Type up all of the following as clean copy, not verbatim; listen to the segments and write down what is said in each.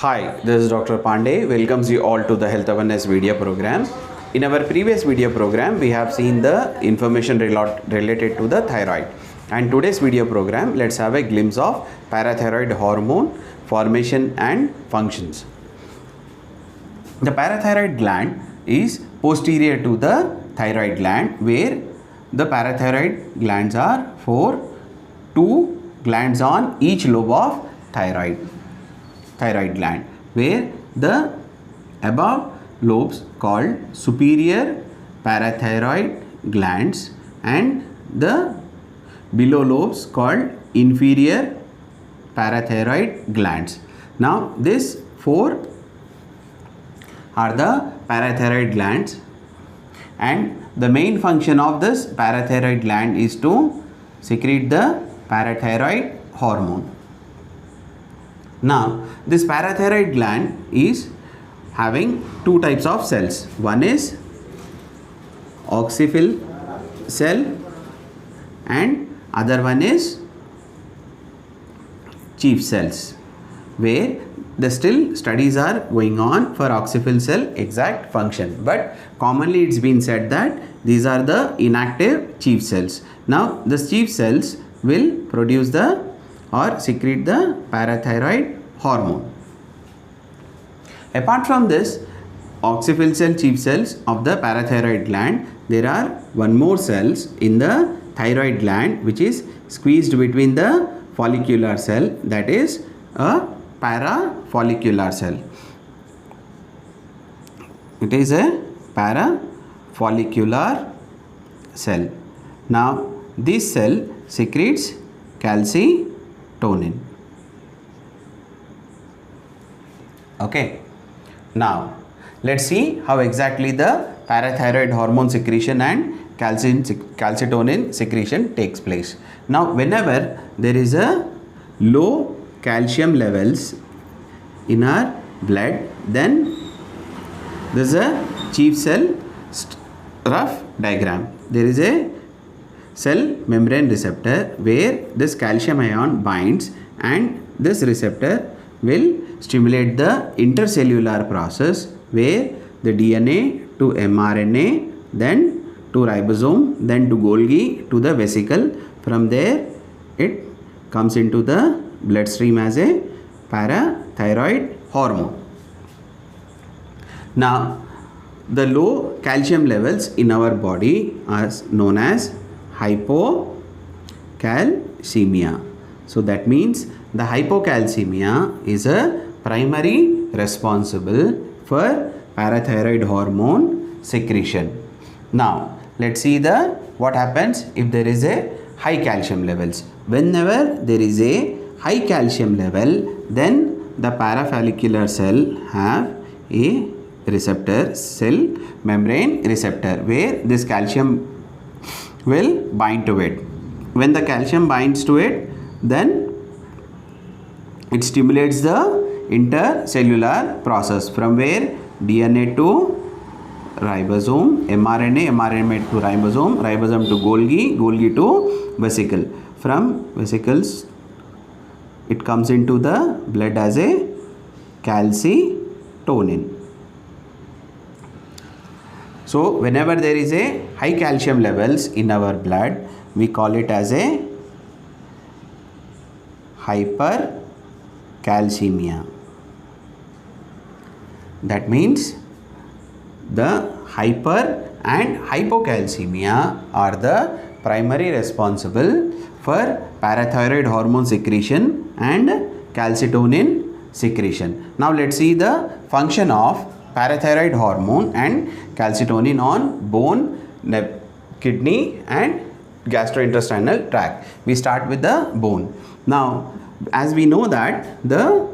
Hi, this is Dr. Pandey. Welcomes you all to the Health Awareness video program. In our previous video program, we have seen the information related to the thyroid. And today's video program, let's have a glimpse of parathyroid hormone formation and functions. The parathyroid gland is posterior to the thyroid gland, where the parathyroid glands are two glands on each lobe of thyroid gland, where the above lobes called superior parathyroid glands and the below lobes called inferior parathyroid glands. Now these four are the parathyroid glands, and the main function of this parathyroid gland is to secrete the parathyroid hormone. Now this parathyroid gland is having two types of cells. One is oxyphil cell and other one is chief cells, where the still studies are going on for oxyphil cell exact function, but commonly it's been said that these are the inactive chief cells. Now the chief cells will produce or secrete the parathyroid hormone. Apart from this oxyphil cell, chief cells of the parathyroid gland, there are one more cells in the thyroid gland which is squeezed between the follicular cell, that is a parafollicular cell. It is a parafollicular cell. Now this cell secretes calcitonin. Okay. Now let's see how exactly the parathyroid hormone secretion and calcitonin secretion takes place. Now whenever there is a low calcium levels in our blood, then there is a chief cell rough diagram. There is a cell membrane receptor where this calcium ion binds, and this receptor will stimulate the intercellular process where the DNA to mRNA, then to ribosome, then to Golgi, to the vesicle. From there it comes into the bloodstream as a parathyroid hormone. Now the low calcium levels in our body are known as hypocalcemia. So that means the hypocalcemia is a primary responsible for parathyroid hormone secretion. Now let's see what happens if there is a high calcium levels. Whenever there is a high calcium level, then the parafollicular cell have a receptor, cell membrane receptor, where this calcium will bind to it. When the calcium binds to it, then it stimulates the intercellular process, from where DNA to ribosome, mRNA to ribosome, ribosome to Golgi, Golgi to vesicle. From vesicles it comes into the blood as a calcitonin. So whenever there is a high calcium levels in our blood, we call it as a hypercalcemia. That means the hyper and hypocalcemia are the primary responsible for parathyroid hormone secretion and calcitonin secretion. Now let's see the function of parathyroid hormone and calcitonin on bone, kidney and gastrointestinal tract. We start with the bone. Now as we know that the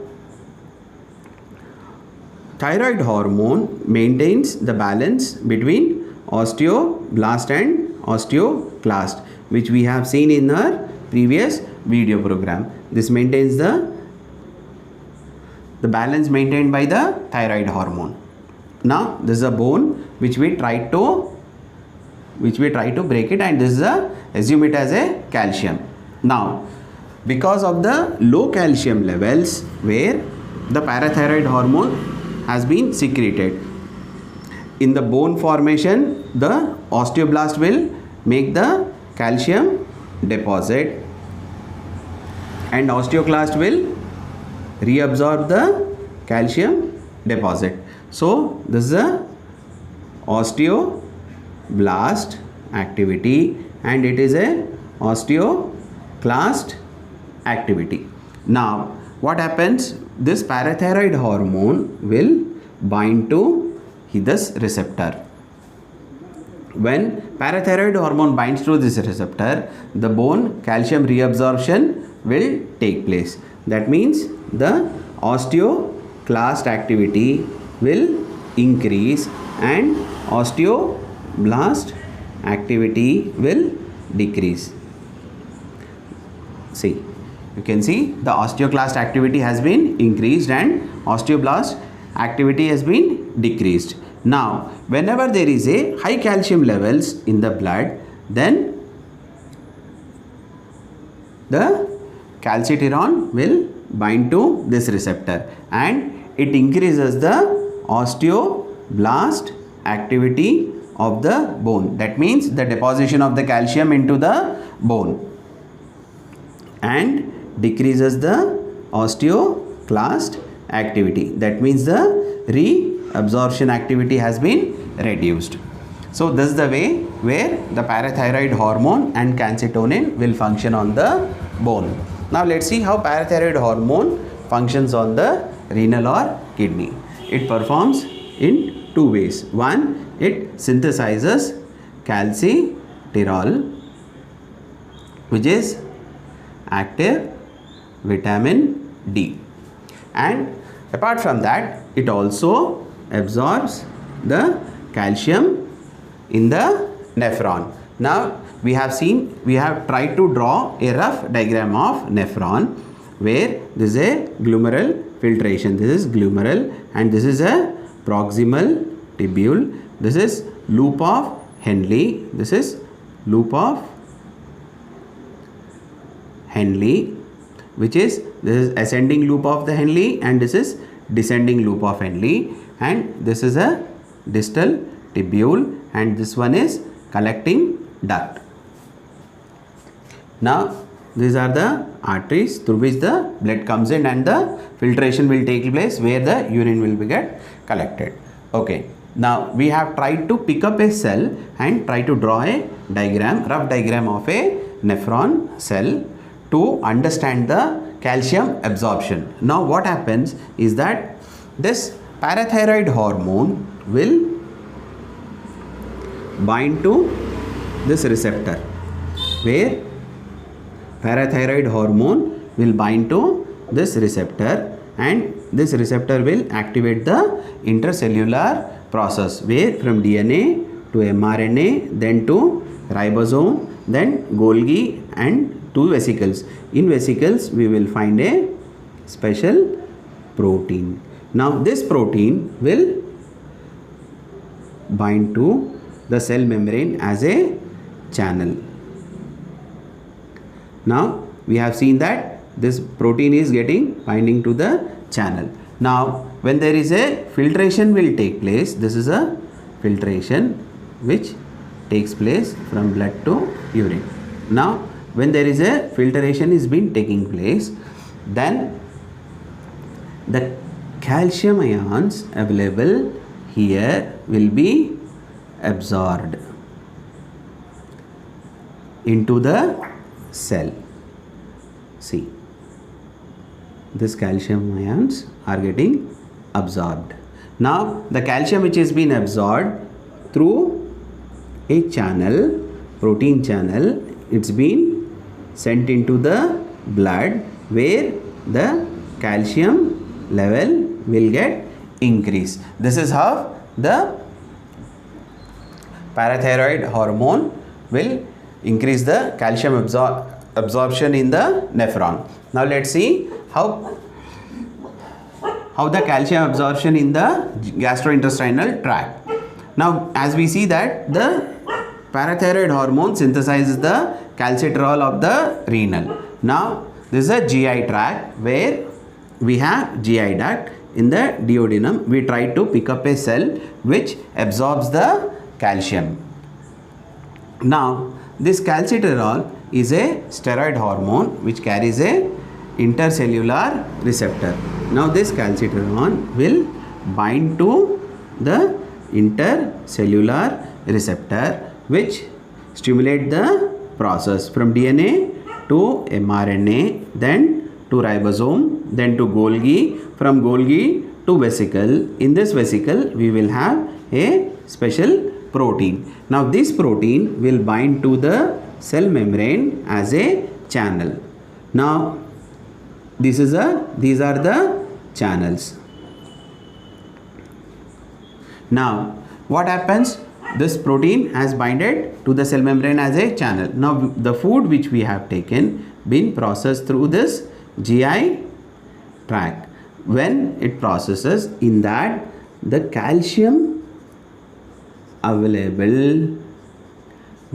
thyroid hormone maintains the balance between osteoblast and osteoclast, which we have seen in our previous video program. This maintains the balance maintained by the thyroid hormone. Now this is a bone which we try to break it, and this is assume it as a calcium. Now because of the low calcium levels, where the parathyroid hormone has been secreted. In the bone formation, the osteoblast will make the calcium deposit and osteoclast will reabsorb the calcium deposit. So this is a osteoblast activity and it is a osteoclast activity. Now what happens? This parathyroid hormone will bind to this receptor. When parathyroid hormone binds to this receptor, the bone calcium reabsorption will take place. That means the osteoclast activity will increase and osteoblast activity will decrease. See, you can see the osteoclast activity has been increased and osteoblast activity has been decreased. Now, whenever there is a high calcium levels in the blood, then the calcitonin will bind to this receptor and it increases the osteoblast activity of the bone. That means the deposition of the calcium into the bone and decreases the osteoclast activity. That means the reabsorption activity has been reduced. So this is the way where the parathyroid hormone and calcitonin will function on the bone. Now let's see how parathyroid hormone functions on the renal or kidney. It performs in two ways. One, it synthesizes calcitirol, which is active vitamin D, and apart from that it also absorbs the calcium in the nephron. Now we have tried to draw a rough diagram of nephron where this is a glomerular filtration. This is glomerular and this is a proximal tubule. This is loop of Henle. This is loop of Henle, which is this is ascending loop of the Henle and this is descending loop of Henle, and this is a distal tubule and this one is collecting duct. Now these are the arteries through which the blood comes in and the filtration will take place where the urine will be get collected. Okay, now we have tried to pick up a cell and try to draw a diagram, rough diagram of a nephron cell to understand the calcium absorption. Now what happens is that this parathyroid hormone will bind to this receptor, where parathyroid hormone will bind to this receptor and this receptor will activate the intercellular process where from DNA to mRNA, then to ribosome, then Golgi and to vesicles. In vesicles we will find a special protein. Now this protein will bind to the cell membrane as a channel. Now we have seen that this protein is getting binding to the channel. Now when there is a filtration will take place, this is a filtration which takes place from blood to urine. Now when there is a filtration is been taking place, then the calcium ions available here will be absorbed into the cell. See, this calcium ions are getting absorbed. Now the calcium which is been absorbed through a channel, protein channel, it's been sent into the blood where the calcium level will get increased. This is how the parathyroid hormone will increase the calcium absorption in the nephron. Now let's see how the calcium absorption in the gastrointestinal tract. Now as we see that the parathyroid hormone synthesizes the calcitirol of the renal. Now this is a GI tract where we have GI duct. In the duodenum, we try to pick up a cell which absorbs the calcium. Now, this calcitriol is a steroid hormone which carries a intercellular receptor. Now, this calcitriol will bind to the intercellular receptor which stimulate the process from DNA to mRNA, then to ribosome, then to Golgi, from Golgi to vesicle. In this vesicle, we will have a special protein. Now, this protein will bind to the cell membrane as a channel. Now, these are the channels. Now, what happens? This protein has binded to the cell membrane as a channel. Now, the food which we have taken been processed through this GI tract. When it processes, in that the calcium available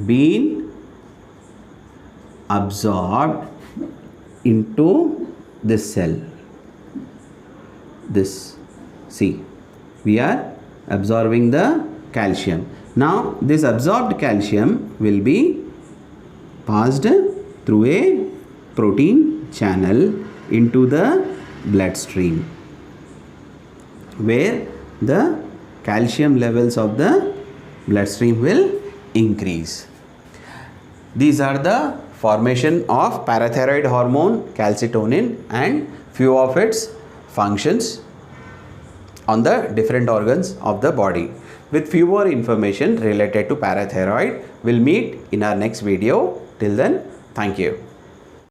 being absorbed into this cell. This, see, we are absorbing the calcium. Now, this absorbed calcium will be passed through a protein channel into the bloodstream, where the calcium levels of the bloodstream will increase. These are the formation of parathyroid hormone, calcitonin, and few of its functions on the different organs of the body. With few more information related to parathyroid, we'll meet in our next video. Till then, thank you.